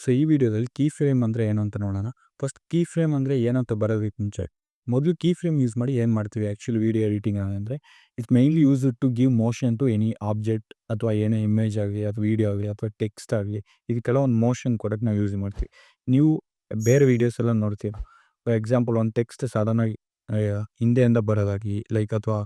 So ಈ ವಿಡಿಯೋದಲ್ಲಿ key frame ಅಂದರೆ ಏನು ಅಂತ ನೋಡೋಣ. ಫಸ್ಟ್ ಕೀ ಫ್ರೇಮ್ ಅಂದರೆ ಏನಂತ ಬರೋದಕ್ಕೆ ಮುಂಚೆ ಮೊದಲು ಕೀ ಫ್ರೇಮ್ ಯೂಸ್ ಮಾಡಿ ಏನು ಮಾಡ್ತೀವಿ ಆ್ಯಕ್ಚುಲಿ ವಿಡಿಯೋ ಎಡಿಟಿಂಗ್ ಅಂದರೆ it's mainly use to give motion to any object ಅಥವಾ ಏನೇ ಇಮೇಜ್ ಆಗಲಿ ಅಥವಾ ವೀಡಿಯೋ ಆಗಲಿ ಅಥವಾ ಟೆಕ್ಸ್ಟ್ ಆಗಲಿ ಇದಕ್ಕೆಲ್ಲ ಒಂದು ಮೋಷನ್ ಕೊಡೋಕ್ಕೆ ನಾವು ಯೂಸ್ ಮಾಡ್ತೀವಿ. ನೀವು ಬೇರೆ ವೀಡಿಯೋಸ್ ಎಲ್ಲ ನೋಡ್ತೀವಿ. ಫಾರ್ ಎಕ್ಸಾಂಪಲ್ ಒಂದು ಟೆಕ್ಸ್ಟ್ ಸಡನ್ನಾಗಿ ಹಿಂದೆಯಿಂದ ಬರೋದಾಗಿ ಲೈಕ್ ಅಥವಾ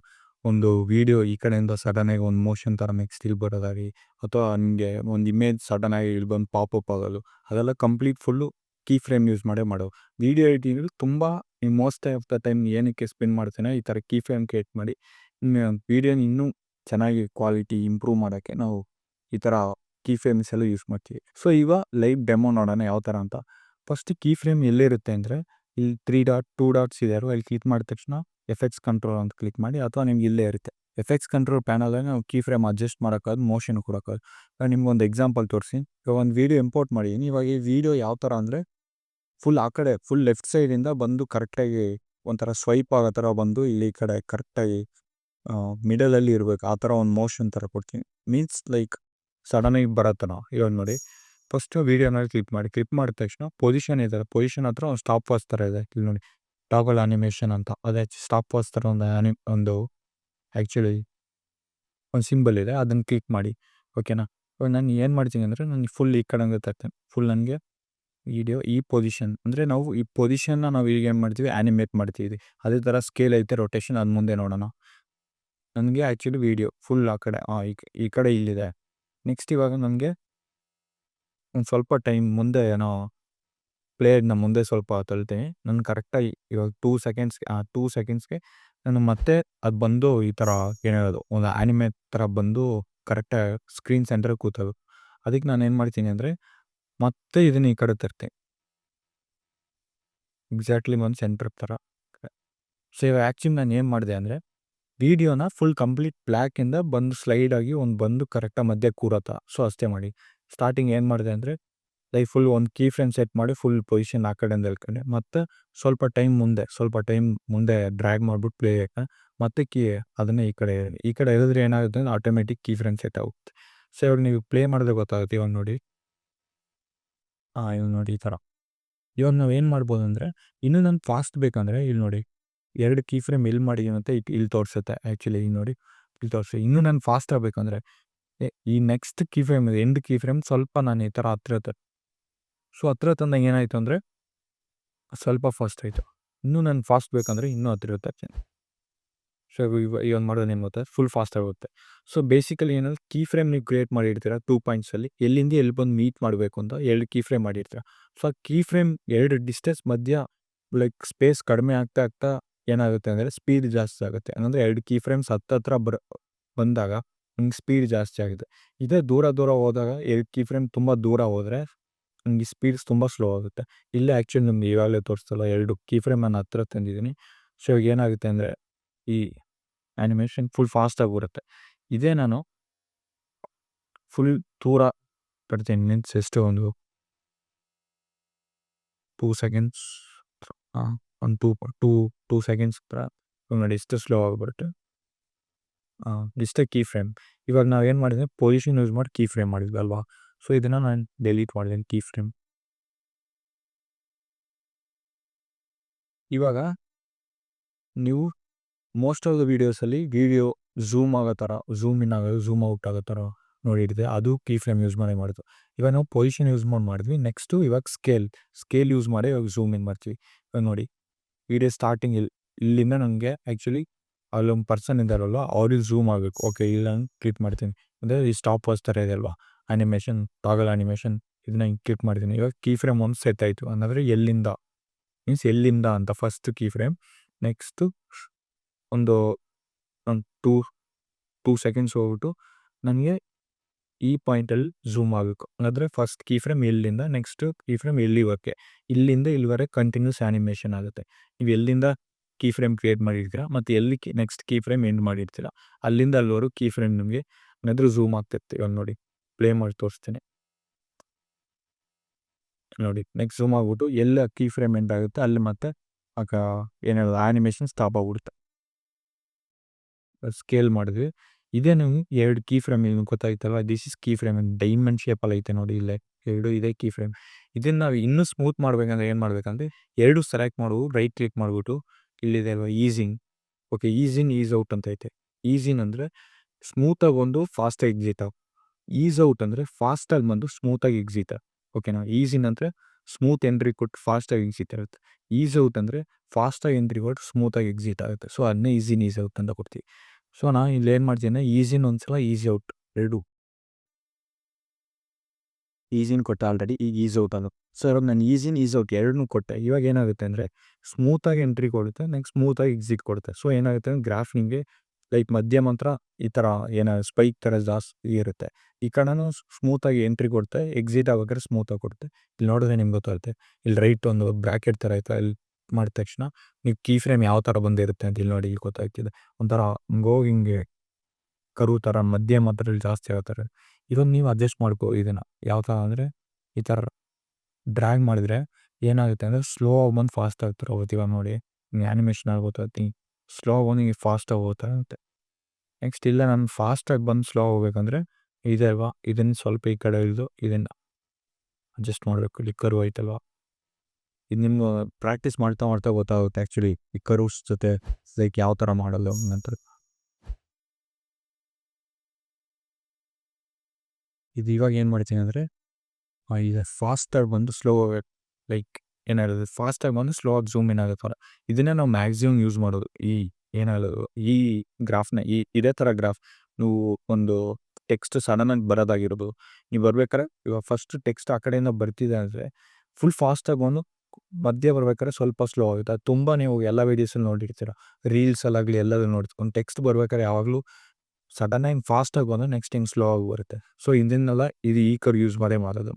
ಒಂದು ವೀಡಿಯೋ ಈ ಕಡೆಯಿಂದ ಸಡನ್ನಾಗಿ ಒಂದು ಮೋಷನ್ ಥರ ನೆಕ್ಸ್ಟ್ ಇಲ್ಲಿ ಬರೋದಾಗಿ ಅಥವಾ ನಿಮಗೆ ಒಂದು ಇಮೇಜ್ ಸಡನ್ನಾಗಿ ಇಲ್ಲಿ ಬಂದು ಪಾಪಪ್ ಆಗೋದು ಅದೆಲ್ಲ complete full key frame use ಮಾಡೋದು. ವೀಡಿಯೋ ಎಡಿಟಿಂಗಲ್ಲಿ ತುಂಬ ಮೋಸ್ಟ್ ಆಫ್ ದ ಟೈಮ್ ಏನಕ್ಕೆ ಸ್ಪೆಂಡ್ ಮಾಡ್ತೇನೆ ಈ ಥರ ಕೀ ಫ್ರೇಮ್ ಕ್ರಿಯೇಟ್ ಮಾಡಿ ವೀಡಿಯೋನ ಇನ್ನೂ ಚೆನ್ನಾಗಿ ಕ್ವಾಲಿಟಿ ಇಂಪ್ರೂವ್ ಮಾಡೋಕ್ಕೆ ನಾವು ಈ ಥರ ಕೀ ಫ್ರೇಮ್ಸ್ ಎಲ್ಲ ಯೂಸ್ ಮಾಡ್ತೀವಿ. ಸೊ ಇವಾಗ ಲೈವ್ ಡೆಮೋ ನೋಡೋಣ ಯಾವ ಥರ ಅಂತ. ಫಸ್ಟ್ ಕೀ ಫ್ರೇಮ್ ಎಲ್ಲಿರುತ್ತೆ ಅಂದರೆ ಇಲ್ಲಿ 2 ಡಾಟ್ಸ್ ಇದೆ ಅಲ್ಲಿ ಕ್ಲಿಕ್ ಮಾಡಿದ ತಕ್ಷಣ ಎಫೆಕ್ಟ್ಸ್ ಕಂಟ್ರೋಲ್ ಅಂತ ಕ್ಲಿಕ್ ಮಾಡಿ ಅಥವಾ ನಿಮ್ಗೆ ಇಲ್ಲೇ ಇರುತ್ತೆ ಎಫೆಕ್ಟ್ಸ್ ಕಂಟ್ರೋಲ್ ಪ್ಯಾನಲಲ್ಲಿ ನಾವು ಕೀ ಫ್ರೇಮ್ ಅಡ್ಜಸ್ಟ್ ಮಾಡೋಕ್ಕಾದ್ರು ಮೋಷನ್ ಕೊಡೋಕ್ಕಾದ್ರು. ನಿಮ್ಗೊಂದು ಎಕ್ಸಾಂಪಲ್ ತೋರಿಸಿ. ಇವಾಗ ಒಂದು ವೀಡಿಯೋ ಇಂಪೋರ್ಟ್ ಮಾಡಿದ್ದೀನಿ. ಇವಾಗ ಈ ವಿಡಿಯೋ ಯಾವ ಥರ ಅಂದರೆ ಫುಲ್ ಆ ಕಡೆ ಫುಲ್ ಲೆಫ್ಟ್ ಸೈಡಿಂದ ಬಂದು ಕರೆಕ್ಟಾಗಿ ಒಂಥರ ಸ್ವೈಪ್ ಆಗೋ ಥರ ಬಂದು ಇಲ್ಲಿ ಈ ಕಡೆ ಕರೆಕ್ಟಾಗಿ ಮಿಡಲಲ್ಲಿ ಇರಬೇಕು ಆ ಥರ ಒಂದು ಮೋಷನ್ ಥರ ಕೊಡ್ತೀನಿ. ಮೀನ್ಸ್ ಲೈಕ್ ಸಡನ್ನಾಗಿ ಬರೋ ಥರ. ಇವಾಗ ನೋಡಿ ಫಸ್ಟು ವೀಡಿಯೋನಲ್ಲಿ ಕ್ಲಿಕ್ ಮಾಡಿದ ತಕ್ಷಣ ಪೊಸಿಷನ್ ಇದೆ ಪೊಸಿಷನ್ ಹತ್ರ ಒಂದು ಸ್ಟಾಪ್ ವಾಚ್ ಥರ ಇದೆ ಇಲ್ಲಿ ನೋಡಿ ಟಾಗಲ್ ಅನಿಮೇಷನ್ ಅಂತ ಅದೇ ಸ್ಟಾಪ್ ವಾಚ್ ಥರ ಒಂದು ಆ್ಯಕ್ಚುಲಿ ಒಂದು ಸಿಂಬಲ್ ಇದೆ ಅದನ್ನು ಕ್ಲಿಕ್ ಮಾಡಿ ಓಕೆನಾ. ಇವಾಗ ನಾನು ಏನು ಮಾಡ್ತೀನಿ ಅಂದರೆ ನಾನು ಫುಲ್ ಈ ಕಡೆ ತರ್ತೇನೆ. ಫುಲ್ ನನಗೆ ವಿಡಿಯೋ ಈ ಪೊಸಿಷನ್ ಅಂದರೆ ನಾವು ಈ ಪೊಸಿಷನ್ನ ನಾವು ಈಗ ಏನು ಮಾಡ್ತೀವಿ ಆ್ಯನಿಮೇಟ್ ಮಾಡ್ತೀವಿ. ಅದೇ ಥರ ಸ್ಕೇಲ್ ಐತೆ ರೊಟೇಷನ್ ಅದು ಮುಂದೆ ನೋಡೋಣ. ನನಗೆ ಆ್ಯಕ್ಚುಲಿ ವೀಡಿಯೋ ಫುಲ್ ಆ ಕಡೆ ಈ ಕಡೆ ಇಲ್ಲಿದೆ. ನೆಕ್ಸ್ಟ್ ಇವಾಗ ನನಗೆ ಒಂದು ಸ್ವಲ್ಪ ಟೈಮ್ ಮುಂದೆ ಏನೋ ಪ್ಲೇಯರ್ನ ಮುಂದೆ ಸ್ವಲ್ಪ ತಳ್ತೀನಿ. ನಾನು ಕರೆಕ್ಟಾಗಿ ಇವಾಗ 2 ಸೆಕೆಂಡ್ಸ್ಗೆ ನಾನು ಮತ್ತೆ ಅದು ಬಂದು ಈ ಥರ ಏನೇಳೋದು ಒಂದು ಆ್ಯನಿಮೇಟ್ ಥರ ಬಂದು ಕರೆಕ್ಟಾಗಿ ಸ್ಕ್ರೀನ್ ಸೆಂಟ್ರಿಗೆ ಕೂತೋದು. ಅದಕ್ಕೆ ನಾನು ಏನು ಮಾಡ್ತೀನಿ ಅಂದರೆ ಮತ್ತೆ ಇದನ್ನು ಈ ಕಡೆ ತರ್ತೀನಿ ಎಕ್ಸಾಕ್ಟ್ಲಿ ಒಂದು ಸೆಂಟ್ರ್ ಥರ. ಸೊ ಇವಾಗ ಆ್ಯಕ್ಚುಲಿ ನಾನು ಏನು ಮಾಡಿದೆ ಅಂದರೆ ವೀಡಿಯೋನ ಫುಲ್ ಕಂಪ್ಲೀಟ್ ಬ್ಲ್ಯಾಕಿಂದ ಬಂದು ಸ್ಲೈಡಾಗಿ ಒಂದು ಬಂದು ಕರೆಕ್ಟಾಗಿ ಮಧ್ಯೆ ಕೂರತ್ತ. ಸೊ ಅಷ್ಟೇ ಮಾಡಿ. ಸ್ಟಾರ್ಟಿಂಗ್ ಏನು ಮಾಡಿದೆ ಅಂದರೆ ಲೈಕ್ ಫುಲ್ ಒಂದು ಕೀ ಫ್ರೇಮ್ ಸೆಟ್ ಮಾಡಿ ಫುಲ್ ಪೊಸಿಷನ್ ಆ ಕಡೆಯಿಂದ ಹೇಳ್ಕೊಂಡೆ ಮತ್ತು ಸ್ವಲ್ಪ ಟೈಮ್ ಮುಂದೆ ಡ್ರ್ಯಾಗ್ ಮಾಡಿಬಿಟ್ಟು ಪ್ಲೇ ಮತ್ತೆ ಅದನ್ನೇ ಈ ಕಡೆ ಹೇಳಿದ್ರೆ ಏನಾಗುತ್ತೆ ಅಂದರೆ ಆಟೋಮೆಟಿಕ್ ಕೀ ಫ್ರೇಮ್ ಸೆಟ್ ಆಗುತ್ತೆ. ಸೊ ಇವಾಗ ನೀವು ಪ್ಲೇ ಮಾಡಿದ್ರೆ ಗೊತ್ತಾಗುತ್ತೆ. ಇವಾಗ ನೋಡಿ ಇವಾಗ ನೋಡಿ ಈ ಥರ. ಇವಾಗ ನಾವು ಏನು ಮಾಡ್ಬೋದು ಅಂದರೆ ಇನ್ನೂ ನಾನು ಫಾಸ್ಟ್ ಬೇಕಂದರೆ ಇಲ್ಲಿ ನೋಡಿ 2 ಕೀ ಫ್ರೇಮ್ ಎಲ್ಲಿ ಮಾಡಿದ್ದೀನಿ ಅಂತ ಇಲ್ಲಿ ತೋರಿಸುತ್ತೆ. ಆ್ಯಕ್ಚುಲಿ ಈಗ ನೋಡಿ ಇಲ್ಲಿ ತೋರಿಸಿ. ಇನ್ನೂ ನಾನು ಫಾಸ್ಟ್ ಆಗಬೇಕಂದ್ರೆ ಈ ನೆಕ್ಸ್ಟ್ ಕೀ ಫ್ರೇಮ್ ಇದೆ ಎಂಡ್ ಕೀ ಫ್ರೇಮ್ ಸ್ವಲ್ಪ ನಾನು ಈ ಥರ ಹತ್ರ ಸೊ ಹತ್ರ ತಂದಾಗ ಏನಾಯಿತು ಅಂದರೆ ಸ್ವಲ್ಪ ಫಾಸ್ಟ್ ಆಯಿತು. ಇನ್ನೂ ನಾನು ಫಾಸ್ಟ್ ಬೇಕಂದರೆ ಇನ್ನೂ ಹತ್ತಿರ ತರ್ತೀನಿ. ಸೊ ಇವಾಗ ಮಾಡೋದು ಏನು ಗೊತ್ತಾ ಫುಲ್ ಫಾಸ್ಟ್ ಆಗುತ್ತೆ. ಸೊ ಬೇಸಿಕಲಿ ಏನಂದ್ರೆ ಕೀ ಫ್ರೇಮ್ ನೀವು ಕ್ರಿಯೇಟ್ ಮಾಡಿರ್ತೀರ 2 ಪಾಯಿಂಟ್ಸಲ್ಲಿ ಎಲ್ಲಿಂದ ಎಲ್ಲಿ ಬಂದು ಮೀಟ್ ಮಾಡಬೇಕು ಅಂತ 2 ಕೀ ಫ್ರೇಮ್ ಮಾಡಿರ್ತೀರ. ಸೊ ಆ ಕೀ ಫ್ರೇಮ್ 2 ಡಿಸ್ಟೆನ್ಸ್ ಮಧ್ಯ ಲೈಕ್ ಸ್ಪೇಸ್ ಕಡಿಮೆ ಆಗ್ತಾ ಏನಾಗುತ್ತೆ ಅಂದರೆ ಸ್ಪೀಡ್ ಜಾಸ್ತಿ ಆಗುತ್ತೆ. ಅಂದರೆ 2 ಕೀ ಫ್ರೇಮ್ಸ್ ಹತ್ತಿರ ಬಂದಾಗ ನಿಮ್ಗೆ ಸ್ಪೀಡ್ ಜಾಸ್ತಿ ಆಗುತ್ತೆ. ಇದೇ ದೂರ ಹೋದಾಗ 2 ಕೀ ಫ್ರೇಮ್ ತುಂಬ ದೂರ ಹೋದರೆ ನನಗೆ ಸ್ಪೀಡ್ಸ್ ತುಂಬ ಸ್ಲೋ ಆಗುತ್ತೆ. ಇಲ್ಲೇ ಆ್ಯಕ್ಚುಲಿ ನಿಮ್ಗೆ ಇವಾಗಲೇ ತೋರಿಸ್ತಲ್ಲ 2 ಕೀ ಫ್ರೇಮ್ ನಾನು ಹತ್ರ ತಂದಿದ್ದೀನಿ. ಸೊ ಇವಾಗ ಏನಾಗುತ್ತೆ ಅಂದರೆ ಈ ಆ್ಯನಿಮೇಷನ್ ಫುಲ್ ಫಾಸ್ಟಾಗಿ ಬರುತ್ತೆ. ಇದೇ ನಾನು ಫುಲ್ ದೂರ ತರ್ತೀನಿ ಮೀನ್ಸ್ ಎಷ್ಟು ಒಂದು 2 ಸೆಕೆಂಡ್ಸ್ ಒಂದು 2 ಸೆಕೆಂಡ್ಸ್ ಹತ್ರ ನೋಡಿ ಎಷ್ಟು ಸ್ಲೋ ಆಗಿಬಿಡುತ್ತೆ. ಇಷ್ಟೇ ಕೀ ಫ್ರೇಮ್. ಇವಾಗ ನಾವು ಏನು ಮಾಡಿದ್ವಿ ಪೊಸಿಷನ್ ಯೂಸ್ ಮಾಡಿ ಕೀ ಫ್ರೇಮ್ ಮಾಡಿದ್ವಿ ಅಲ್ವಾ. ಸೊ ಇದನ್ನು ನಾನು ಡೆಲೀಟ್ ಮಾಡಿದ್ದೀನಿ ಕೀ ಫ್ರೇಮ್. ಇವಾಗ ನೀವು ಮೋಸ್ಟ್ ಆಫ್ ದ ವೀಡಿಯೋಸಲ್ಲಿ ವೀಡಿಯೋ ಝೂಮ್ ಆಗೋ ಥರ ಝೂಮ್ ಇನ್ ಆಗೋದು ಝೂಮ್ ಔಟ್ ಆಗೋ ಥರ ನೋಡಿರ್ತೀವಿ. ಅದು ಕೀ ಫ್ರೇಮ್ ಯೂಸ್ ಮಾಡೋದು. ಇವಾಗ ನಾವು ಪೊಸಿಷನ್ ಯೂಸ್ ಮಾಡಿದ್ವಿ. ನೆಕ್ಸ್ಟು ಇವಾಗ ಸ್ಕೇಲ್ ಯೂಸ್ ಮಾಡಿ ಇವಾಗ ಝೂಮ್ ಇನ್ ಮಾಡ್ತೀವಿ. ಇವಾಗ ನೋಡಿ ವೀಡಿಯೋ ಸ್ಟಾರ್ಟಿಂಗ್ ಇಲ್ಲಿಂದ ನನಗೆ ಆ್ಯಕ್ಚುಲಿ ಅಲ್ಲೊಂದು ಪರ್ಸನ್ ಇದ್ದಾರಲ್ವ ಅವ್ರಿಗೆ ಝೂಮ್ ಆಗಬೇಕು. ಓಕೆ ಇಲ್ಲಿ ನಾನು ಕ್ಲಿಕ್ ಮಾಡ್ತೀನಿ. ಅಂದರೆ ಈ ಸ್ಟಾಪ್ ವಾಚ್ ಥರ ಇದೆ ಅಲ್ವಾ ಆ್ಯನಿಮೇಷನ್ ಟಾಗಲ್ ಆ್ಯನಿಮೇಷನ್ ಇದನ್ನ ಹಿಂಗೆ ಕ್ಲಿಕ್ ಮಾಡ್ತೀನಿ. ಇವಾಗ ಕೀ ಫ್ರೇಮ್ ಒಂದು ಸೆಟ್ ಆಯಿತು ಅಂದರೆ ಎಲ್ಲಿಂದ ಅಂತ ಫಸ್ಟ್ ಕೀ ಫ್ರೇಮ್. ನೆಕ್ಸ್ಟು ಒಂದು 2 ಸೆಕೆಂಡ್ಸ್ ಹೋಗ್ಬಿಟ್ಟು ನನಗೆ ಈ ಪಾಯಿಂಟಲ್ಲಿ ಝೂಮ್ ಆಗಬೇಕು. ಅಂದರೆ ಫಸ್ಟ್ ಕೀ ಫ್ರೇಮ್ ಎಲ್ಲಿಂದ ನೆಕ್ಸ್ಟ್ ಕೀ ಫ್ರೇಮ್ ಎಲ್ಲಿವರೆಗೆ ಇಲ್ಲಿಂದ ಇಲ್ಲಿವರೆಗೆ ಕಂಟಿನ್ಯೂಸ್ ಆ್ಯನಿಮೇಷನ್ ಆಗುತ್ತೆ. ನೀವು ಎಲ್ಲಿಂದ ಕೀ ಫ್ರೇಮ್ ಕ್ರಿಯೇಟ್ ಮಾಡಿರ್ತೀರ ಮತ್ತು ಎಲ್ಲಿ ನೆಕ್ಸ್ಟ್ ಕೀ ಫ್ರೇಮ್ ಎಂಡ್ ಮಾಡಿರ್ತೀರ ಅಲ್ಲಿಂದ ಅಲ್ಲಿವರೆಗೂ ಕೀ ಫ್ರೇಮ್ ನಿಮಗೆ ಏನಾದರೂ ಝೂಮ್ ಆಗ್ತಿರ್ತೀವಿ. ಇವಾಗ ನೋಡಿ ಪ್ಲೇ ಮಾಡಿ ತೋರಿಸ್ತೀನಿ ನೋಡಿ. ನೆಕ್ಸ್ಟ್ ಝೂಮ್ ಆಗ್ಬಿಟ್ಟು ಎಲ್ಲ ಕೀ ಫ್ರೇಮ್ ಎಂಡ್ ಆಗುತ್ತೆ ಅಲ್ಲಿ ಮತ್ತೆ ಏನೇಳೋದು ಆ್ಯನಿಮೇಷನ್ ಸ್ಟಾಪ್ ಆಗ್ಬಿಡುತ್ತೆ. ಸ್ಕೇಲ್ ಮಾಡಿದ್ವಿ. ಇದೇ ನಿಮ್ಗೆ 2 ಕೀ ಫ್ರೇಮ್ ನಿಮ್ಗೆ ಗೊತ್ತಾಯ್ತಲ್ವ. This is key frame diamond ಶೇಪಲ್ಲಿ ಐತೆ ನೋಡಿ ಇಲ್ಲೇ 2 ಇದೆ ಕೀ ಫ್ರೇಮ್. ಇದನ್ನು ನಾವು ಇನ್ನೂ ಸ್ಮೂತ್ ಮಾಡಬೇಕಂದ್ರೆ ಏನು ಮಾಡಬೇಕಂದ್ರೆ 2 ಸೆಲೆಕ್ಟ್ ಮಾಡು, ರೈಟ್ ಕ್ಲಿಕ್ ಮಾಡಿಬಿಟ್ಟು ಇಲ್ಲಿದೆ ಅಲ್ವಾ ಈಸ್ ಇನ್ ಈಸ್ ಔಟ್ ಅಂತ ಐತೆ. ಈಸ್ ಇನ್ ಅಂದರೆ ಸ್ಮೂತಾಗಿ ಬಂದು ಫಾಸ್ಟಾಗಿ ಎಕ್ಸಿಟ್ ಆಗಿ, ಈಸ್ ಔಟ್ ಅಂದರೆ ಫಾಸ್ಟಾಗಿ ಬಂದು ಸ್ಮೂತಾಗಿ ಎಕ್ಸಿಟ್. ಓಕೆನಾ? ಈಸ್ ಇನ್ ಅಂದರೆ ಸ್ಮೂತ್ ಎಂಟ್ರಿ ಕೊಟ್ಟು ಫಾಸ್ಟಾಗಿ ಎಕ್ಸಿಟ್ ಆಗುತ್ತೆ. ಈಸ್ ಔಟ್ ಅಂದರೆ ಫಾಸ್ಟಾಗಿ ಎಂಟ್ರಿ ಕೊಟ್ಟು ಸ್ಮೂತಾಗಿ ಎಕ್ಸಿಟ್ ಆಗುತ್ತೆ. ಸೊ ಅದನ್ನೇ ಈಸ್ ಇನ್ ಈಸ್ ಔಟ್ ಅಂತ ಕೊಡ್ತೀವಿ. ಸೊ ನಾನು ಇಲ್ಲಿ ಏನು ಮಾಡ್ತೀನಿ, ಈಸ್ ಇನ್ ಒಂದ್ಸಲ, ಈಸ್ ಔಟ್ 2 ಈಸ್ ಇನ್ ಕೊಟ್ಟೆ ಆಲ್ರೆಡಿ. ಈಗ ಈಸ್ ಔಟ್ ಅದು. ಸೊ ಇವಾಗ ನಾನು ಈಸ್ ಇನ್ ಈಸ್ ಔಟ್ 2 ಕೊಟ್ಟೆ. ಇವಾಗ ಏನಾಗುತ್ತೆ ಅಂದರೆ ಸ್ಮೂತಾಗಿ ಎಂಟ್ರಿ ಕೊಡುತ್ತೆ, ನೆಕ್ಸ್ಟ್ ಸ್ಮೂತಾಗಿ ಎಕ್ಸಿಟ್ ಕೊಡುತ್ತೆ. ಸೊ ಏನಾಗುತ್ತೆ ಅಂದರೆ ಗ್ರಾಫ್ ನಿಮಗೆ ಲೈಕ್ ಮಧ್ಯ ಮಾತ್ರ ಈ ಥರ ಸ್ಪೈಕ್ ಥರ ಜಾಸ್ತಿ ಇರುತ್ತೆ. ಈ ಕಡೆನೂ ಸ್ಮೂತಾಗಿ ಎಂಟ್ರಿ ಕೊಡುತ್ತೆ, ಎಕ್ಸಿಟ್ ಆಗ್ಬೇಕಾದ್ರೆ ಸ್ಮೂತಾಗಿ ಕೊಡುತ್ತೆ. ಇಲ್ಲಿ ನೋಡಿದ್ರೆ ನಿಮ್ಗೆ ಗೊತ್ತಾಗುತ್ತೆ. ಇಲ್ಲಿ ರೈಟ್ ಒಂದು ಬ್ರ್ಯಾಕೆಟ್ ಥರ ಐತೆ, ಇಲ್ಲಿ ಮಾಡಿದ ತಕ್ಷಣ ನೀವು ಕೀ ಫ್ರೇಮ್ ಯಾವ ಥರ ಬಂದಿರುತ್ತೆ ಅಂತ ಇಲ್ಲಿ ನೋಡಿ, ಇಲ್ಲಿ ಗೊತ್ತಾಗ್ತಿದೆ. ಒಂಥರ ಹಿಂಗೆ ಕರು ಥರ ಮಧ್ಯ ಮಾತ್ರ ಜಾಸ್ತಿ ಆಗ್ತಾರೆ. ಇದನ್ನು ನೀವು ಅಡ್ಜಸ್ಟ್ ಮಾಡ್ಕೋ. ಇದನ್ನು ಯಾವ ಥರ ಅಂದರೆ ಈ ಥರ ಡ್ರ್ಯಾಗ್ ಮಾಡಿದ್ರೆ ಏನಾಗುತ್ತೆ ಅಂದರೆ ಸ್ಲೋ ಆಗಿ ಬಂದು ಫಾಸ್ಟ್ ಆಗ್ತಾರೆ ಹೋಗುತ್ತೆ. ಇವಾಗ ನೋಡಿ ಆ್ಯನಿಮೇಷನ್ ಆಗೋತೈತಿ, ಸ್ಲೋ ಆಗಿ ಫಾಸ್ಟಾಗಿ ಹೋಗ್ತಾ ಇರುತ್ತೆ. ನೆಕ್ಸ್ಟ್ ಇಲ್ಲ ನಾನು ಫಾಸ್ಟಾಗಿ ಬಂದು ಸ್ಲೋ ಹೋಗ್ಬೇಕಂದ್ರೆ ಇದೆ ಅಲ್ವಾ, ಇದನ್ನು ಸ್ವಲ್ಪ ಈ ಕಡೆ ಇಳಿದು ಇದನ್ನು ಅಡ್ಜಸ್ಟ್ ಮಾಡಬೇಕು. ಇಲ್ಲಿ ಕರು ಐತಲ್ವಾ, ಇದು ನಿಮ್ಗೆ ಪ್ರಾಕ್ಟೀಸ್ ಮಾಡ್ತಾ ಗೊತ್ತಾಗುತ್ತೆ ಆ್ಯಕ್ಚುಲಿ ಈ ಕರುಸ್ ಜೊತೆ ಲೈಕ್ ಯಾವ ಥರ ಮಾಡಲ್ಲ ನಂತರ. ಇದು ಇವಾಗ ಏನು ಮಾಡ್ತೀನಿ ಅಂದರೆ ಈಗ ಫಾಸ್ಟಾಗಿ ಬಂದು ಸ್ಲೋ ಹೋಗ್ಬೇಕು. ಲೈಕ್ ಏನಾಗೋದು ಫಾಸ್ಟಾಗಿ ಬಂದು ಸ್ಲೋ ಆಗಿ ಝೂಮ್ ಇನ್ ಆಗುತ್ತೆ. ಇದನ್ನೇ ನಾವು ಮ್ಯಾಕ್ಸಿಮಮ್ ಯೂಸ್ ಮಾಡೋದು. ಈ ಗ್ರಾಫ್ನ ಇದೇ ಥರ ಗ್ರಾಫ್ ನೀವು ಒಂದು ಟೆಕ್ಸ್ಟ್ ಸಡನ್ನಾಗಿ ಬರೋದಾಗಿರ್ಬೋದು. ನೀವು ಬರ್ಬೇಕಾದ್ರೆ ಇವಾಗ ಫಸ್ಟ್ ಟೆಕ್ಸ್ಟ್ ಆ ಕಡೆಯಿಂದ ಬರ್ತಿದೆ ಅಂದರೆ ಫುಲ್ ಫಾಸ್ಟಾಗಿ ಬಂದು ಮಧ್ಯೆ ಬರ್ಬೇಕಾದ್ರೆ ಸ್ವಲ್ಪ ಸ್ಲೋ ಆಗುತ್ತೆ. ಅದು ತುಂಬ ನೀವು ಎಲ್ಲ ವೀಡಿಯೋಸಲ್ಲಿ ನೋಡಿರ್ತೀರ, ರೀಲ್ಸಲ್ಲಾಗಲಿ ಎಲ್ಲದೂ ನೋಡ್ತೀವಿ. ಒಂದು ಟೆಕ್ಸ್ಟ್ ಬರ್ಬೇಕಾದ್ರೆ ಯಾವಾಗಲೂ ಸಡನ್ನಾಗಿ ಫಾಸ್ಟಾಗಿ ಬಂದು ನೆಕ್ಸ್ಟ್ ಹಿಂಗೆ ಸ್ಲೋ ಆಗಿ ಬರುತ್ತೆ. ಸೊ ಇದನ್ನೆಲ್ಲ ಈ ಕರ್ ಯೂಸ್ ಮಾಡೋದು.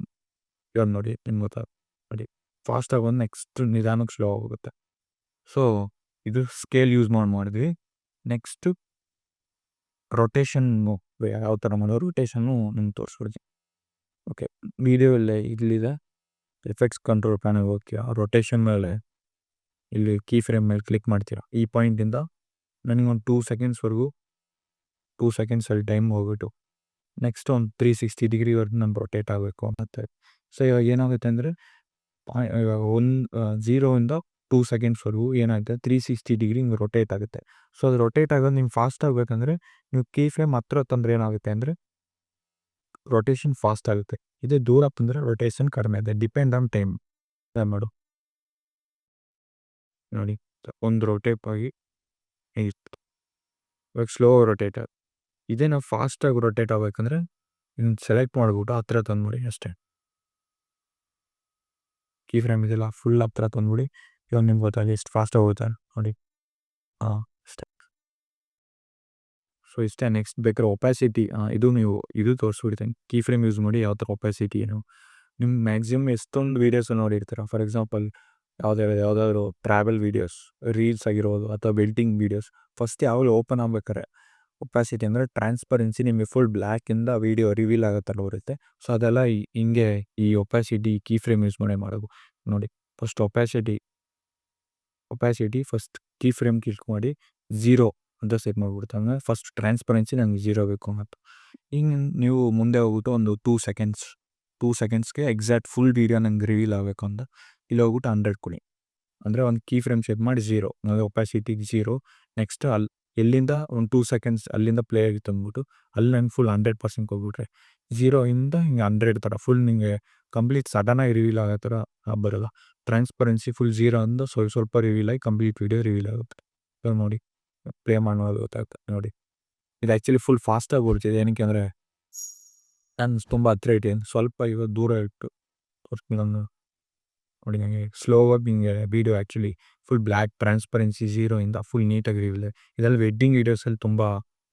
ಇವಾಗ ನೋಡಿ ನಿಮ್ಗೆ ಗೊತ್ತಾಗುತ್ತೆ. ನೋಡಿ ಫಾಸ್ಟಾಗಿ ಬಂದು ನೆಕ್ಸ್ಟ್ ನಿಧಾನಕ್ಕೆ ಸ್ಲೋ ಆಗೋಗುತ್ತೆ. ಸೊ ಇದು ಸ್ಕೇಲ್ ಯೂಸ್ ಮಾಡಿದ್ವಿ. ನೆಕ್ಸ್ಟು ರೊಟೇಷನ್ನು ಯಾವ ಥರ ಮಾಡೋ ರೊಟೇಷನ್ನು ನಿಮ್ಗೆ ತೋರಿಸ್ಬಿಡ್ತೀನಿ. ಓಕೆ, ವೀಡಿಯೋಲ್ಲೇ ಇಲ್ಲಿದೆ ಎಫೆಕ್ಟ್ಸ್ ಕಂಟ್ರೋಲ್ ಪ್ಯಾನಲ್ ಹೋಗಿ ಆ ರೊಟೇಷನ್ ಮೇಲೆ ಇಲ್ಲಿ ಕೀ ಫ್ರೇಮ್ ಮೇಲೆ ಕ್ಲಿಕ್ ಮಾಡ್ತೀರಾ. ಈ ಪಾಯಿಂಟಿಂದ ನನಗೊಂದು 2 ಸೆಕೆಂಡ್ಸ್ವರೆಗೂ 2 ಸೆಕೆಂಡ್ಸಲ್ಲಿ ಟೈಮ್ ಹೋಗ್ಬಿಟ್ಟು ನೆಕ್ಸ್ಟ್ ಒಂದು 360 ಡಿಗ್ರಿವರೆಗೂ ನಾನು ರೊಟೇಟ್ ಆಗಬೇಕು ಮತ್ತು. ಸೊ ಇವಾಗ ಏನಾಗುತ್ತೆ ಅಂದರೆ ಇವಾಗ 0ಇಂದ 2 ಸೆಕೆಂಡ್ಸ್ವರೆಗೂ ಏನಾಗುತ್ತೆ 360 ಡಿಗ್ರಿ ಹಿಂಗೆ ರೊಟೇಟ್ ಆಗುತ್ತೆ. ಸೊ ಅದು ರೊಟೇಟ್ ಆಗೋದು ನಿಮ್ಗೆ ಫಾಸ್ಟ್ ಆಗಬೇಕಂದ್ರೆ ನೀವು ಕೀ ಫ್ರೇಮ್ ಹತ್ರ ತಂದರೆ ಏನಾಗುತ್ತೆ ಅಂದರೆ ರೊಟೇಷನ್ ಫಾಸ್ಟ್ ಆಗುತ್ತೆ. ಇದೇ ದೂರ ಬಂದರೆ ರೊಟೇಷನ್ ಕಡಿಮೆ ಇದೆ. ಡಿಪೆಂಡ್ ಆನ್ ಟೈಮ್ ಮಾಡು. ನೋಡಿ ಒಂದು ರೊಟೇಟ್ ಆಗಿ ಇವಾಗ ಸ್ಲೋ ರೊಟೇಟ್ ಆಗುತ್ತೆ. ಇದೇ ನಾವು ಫಾಸ್ಟಾಗಿ ರೊಟೇಟ್ ಆಗಬೇಕಂದ್ರೆ ಇನ್ನು ಸೆಲೆಕ್ಟ್ ಮಾಡಿಬಿಟ್ಟು ಹತ್ರ ತಂದ್ಬಿಡಿ ಅಷ್ಟೇ. ಕೀ ಫ್ರೇಮ್ ಇದೆಲ್ಲ ಫುಲ್ ಹತ್ರ ತಂದ್ಬಿಡಿ. ಇವಾಗ ನಿಮ್ಗೆ ಗೊತ್ತಾಗಲಿ ಎಷ್ಟು ಫಾಸ್ಟಾಗಿ ಹೋಗುತ್ತೆ ನೋಡಿ. ಅಷ್ಟೇ. ಸೊ ಇಷ್ಟೇ. ನೆಕ್ಸ್ಟ್ ಬೇಕಾದ್ರೆ ಒಪ್ಯಾಸಿಟಿ ಇದು ತೋರಿಸ್ಬಿಡ್ತೀನಿ. ಕೀ ಫ್ರೇಮ್ ಯೂಸ್ ಮಾಡಿ ಯಾವ ಥರ ಒಪ್ಯಾಸಿಟಿ ಏನು ನಿಮ್ಗೆ ಮ್ಯಾಕ್ಸಿಮಮ್ ಎಷ್ಟೊಂದು ವೀಡಿಯೋಸ್ ನೋಡಿರ್ತೀರ. ಫಾರ್ ಎಕ್ಸಾಂಪಲ್ ಯಾವುದಾದ್ರು ಟ್ರಾವೆಲ್ ವೀಡಿಯೋಸ್, ರೀಲ್ಸ್ ಆಗಿರ್ಬೋದು ಅಥವಾ ಬೆಲ್ಟಿಂಗ್ ವೀಡಿಯೋಸ್, ಫಸ್ಟ್ ಯಾವಾಗಲೂ ಓಪನ್ ಆಗ್ಬೇಕಾರೆ ಒಪ್ಯಾಸಿಟಿ ಅಂದರೆ ಟ್ರಾನ್ಸ್ಪರೆನ್ಸಿ ನಿಮಗೆ ಫುಲ್ ಬ್ಲ್ಯಾಕಿಂದ ವೀಡಿಯೋ ರಿವೀಲ್ ಆಗುತ್ತಲ್ಲ ಬರುತ್ತೆ. ಸೊ ಅದೆಲ್ಲ ಹಿಂಗೆ ಈ ಒಪ್ಯಾಸಿಟಿ ಕೀ ಫ್ರೇಮ್ ಯೂಸ್ ಮಾಡೋದು. ನೋಡಿ first opacity first key frame click ಮಾಡಿ 0 ಅಂತ ಸೆಟ್ ಮಾಡಿಬಿಡ್ತು. ಅಂದರೆ ಫಸ್ಟ್ ಟ್ರಾನ್ಸ್ಪರೆನ್ಸಿ ನನಗೆ 0 ಬೇಕು ಅಂತ. ಹಿಂಗೆ ನೀವು ಮುಂದೆ ಹೋಗ್ಬಿಟ್ಟು ಒಂದು 2 ಸೆಕೆಂಡ್ಸ್ಗೆ ಎಕ್ಸಾಕ್ಟ್ ಫುಲ್ ವೀಡಿಯೋ ನಂಗೆ ರಿವೀಲ್ ಆಗಬೇಕು ಅಂತ ಇಲ್ಲಿ ಹೋಗ್ಬಿಟ್ಟು 100 ಕೊಡಿ. ಅಂದರೆ ಒಂದು ಕೀ ಫ್ರೇಮ್ ಸೆಟ್ ಮಾಡಿ 0 ಅಂದರೆ ಒಪ್ಯಾಸಿಟಿಗೆ 0. ನೆಕ್ಸ್ಟ್ ಅಲ್ಲಿ ಎಲ್ಲಿಂದ ಒಂದು 2 ಸೆಕೆಂಡ್ಸ್ ಅಲ್ಲಿಂದ ಪ್ಲೇ ಆಗಿ ತಂದ್ಬಿಟ್ಟು ಅಲ್ಲಿ ನಂಗೆ ಫುಲ್ 100% ಹೋಗ್ಬಿಟ್ರೆ 0ಇಂದ ಹಿಂಗೆ 100 ಥರ ಫುಲ್ ನಿಮಗೆ ಕಂಪ್ಲೀಟ್ ಸಡನ್ನಾಗಿ ರಿವೀಲ್ ಆಗೋ ಥರ ಬರೋಲ್ಲ. ಟ್ರಾನ್ಸ್ಪರೆನ್ಸಿ ಫುಲ್ 0 ಅಂದ ಸ್ವಲ್ಪ ರಿವೀಲ್ ಆಗಿ ಕಂಪ್ಲೀಟ್ ವೀಡಿಯೋ ರಿವೀಲ್ ಆಗುತ್ತೆ. ಇವಾಗ ನೋಡಿ ಪ್ಲೇ ಮಾಡೋದು ಗೊತ್ತಾಗುತ್ತೆ. ನೋಡಿ ಇದು ಆ್ಯಕ್ಚುಲಿ ಫುಲ್ ಫಾಸ್ಟಾಗಿ ಬರ್ತಿದೆ. ಏನಕ್ಕೆ ಅಂದರೆ ನಾನು ತುಂಬ ಹತ್ರ ಇಟ್ಟಿದ್ದೀನಿ, ಸ್ವಲ್ಪ ಇವಾಗ ದೂರ ಇಟ್ಟು ತೋರಿಸ್ತೀನಿ. ನೋಡಿ ನನಗೆ ಸ್ಲೋವಾಗಿ ಹಿಂಗೆ video actually full black transparency 0ಇಂದ ಫುಲ್ ನೀಟಾಗಿ ರಿವೀಲ್. ಇದೆಲ್ಲ ವೆಡ್ಡಿಂಗ್ ವೀಡಿಯೋಸಲ್ಲಿ ತುಂಬ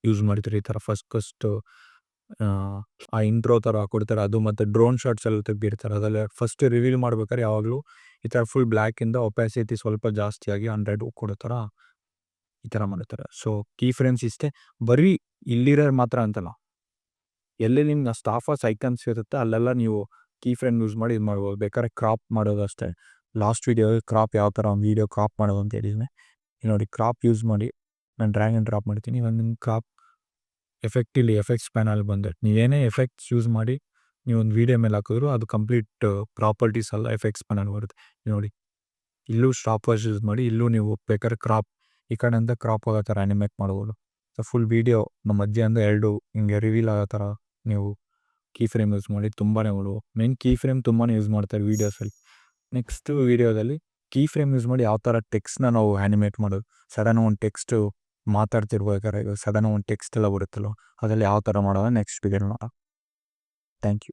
ಯೂಸ್ ಮಾಡ್ತಾರೆ ಈ ಥರ. ಫಸ್ಟು ಆ ಇಂಟ್ರೋ ಥರ ಕೊಡ್ತಾರೆ, ಅದು ಮತ್ತು ಡ್ರೋನ್ ಶಾಟ್ಸ್ ಎಲ್ಲ ತೆಗ್ದಿರ್ತಾರೆ. ಅದೆಲ್ಲ ಫಸ್ಟ್ ರಿವೀಲ್ ಮಾಡ್ಬೇಕಾದ್ರೆ ಯಾವಾಗಲೂ ಈ ಥರ ಫುಲ್ ಬ್ಲ್ಯಾಕಿಂದ ಒಪ್ಯಾಸಿಟಿ ಸ್ವಲ್ಪ ಜಾಸ್ತಿಯಾಗಿ 100 ಕೊಡೋ ಥರ ಈ ಥರ ಮಾಡ್ತಾರೆ. ಸೊ ಕೀ ಫ್ರೇಮ್ಸ್ ಇಷ್ಟೇ. ಬರೀ ಇಲ್ಲಿರೋ ಮಾತ್ರ ಅಂತಲ್ಲ, ಎಲ್ಲಿ ನಿಮ್ಗೆ ಸ್ಟಾಫರ್ಸ್ ಐಕನ್ಸ್ ಇರುತ್ತೆ ಅಲ್ಲೆಲ್ಲ ನೀವು ಕೀ ಫ್ರೇಮ್ ಯೂಸ್ ಮಾಡಿ ಇದು ಮಾಡ್ಬೋದು. ಬೇಕಾದ್ರೆ ಕ್ರಾಪ್ ಮಾಡೋದು ಅಷ್ಟೇ. ಲಾಸ್ಟ್ ವೀಡಿಯೋ ಕ್ರಾಪ್ ಯಾವ ಥರ ಒಂದು ವೀಡಿಯೋ ಕ್ರಾಪ್ ಮಾಡೋದು ಅಂತ ಹೇಳಿದ್ದೀನಿ. ನೋಡಿ ಕ್ರಾಪ್ ಯೂಸ್ ಮಾಡಿ ನಾನು ಡ್ರ್ಯಾಗ್ ಆ್ಯಂಡ್ ಡ್ರಾಪ್ ಮಾಡ್ತೀನಿ. ಇವಾಗ ನಿಮ್ಮ ಕ್ರಾಪ್ ಎಫೆಕ್ಟಲ್ಲಿ ಎಫೆಕ್ಟ್ಸ್ ಪ್ಯಾನಲ್ ಬಂದರೆ ನೀವೇನೇ ಎಫೆಕ್ಟ್ಸ್ ಯೂಸ್ ಮಾಡಿ ನೀವೊಂದು ವೀಡಿಯೋ ಮೇಲೆ ಹಾಕಿದ್ರು ಅದು ಕಂಪ್ಲೀಟ್ ಪ್ರಾಪರ್ಟೀಸ್ ಎಲ್ಲ ಎಫೆಕ್ಟ್ಸ್ ಪ್ಯಾನಲ್ ಬರುತ್ತೆ. ನೋಡಿ ಇಲ್ಲೂ ಸ್ಟಾಪ್ ವಾಚ್ ಯೂಸ್ ಮಾಡಿ, ಇಲ್ಲೂ ನೀವು ಬೇಕಾದ್ರೆ ಕ್ರಾಪ್ ಈ ಕಡೆಯಿಂದ ಕ್ರಾಪ್ ಆಗೋ ಥರ ಅನಿಮೇಟ್ ಮಾಡ್ಬೋದು. ಸೊ ಫುಲ್ ವೀಡಿಯೋ ನಮ್ಮ ಮಧ್ಯೆಯಿಂದ 2 ಹಿಂಗೆ ರಿವೀಲ್ ಆಗೋ ಥರ ನೀವು ಕೀ ಫ್ರೇಮ್ ಯೂಸ್ ಮಾಡಿ ತುಂಬಾ ಒಳ್ಳೆವು. ಮೇನ್ ಕೀ ಫ್ರೇಮ್ ತುಂಬಾ ಯೂಸ್ ಮಾಡ್ತಾರೆ ವೀಡಿಯೋಸಲ್ಲಿ. ನೆಕ್ಸ್ಟ್ ವೀಡಿಯೋದಲ್ಲಿ ಕೀ ಫ್ರೇಮ್ ಯೂಸ್ ಮಾಡಿ ಯಾವ ಥರ ಟೆಕ್ಸ್ಟ್ನ ನಾವು ಆ್ಯನಿಮೇಟ್ ಮಾಡೋದು. ಸಡನ್ ಒಂದು ಟೆಕ್ಸ್ಟು ಮಾತಾಡ್ತಿರ್ಬೇಕಾದ್ರೆ ಸಡನ್ ಒಂದು ಟೆಕ್ಸ್ಟ್ ಎಲ್ಲ ಬರುತ್ತಲ್ವ, ಅದರಲ್ಲಿ ಯಾವ ಥರ ಮಾಡೋದು ನೆಕ್ಸ್ಟ್ ವೀಡಿಯೋಲಿ ನೋಡೋಣ. Thank you.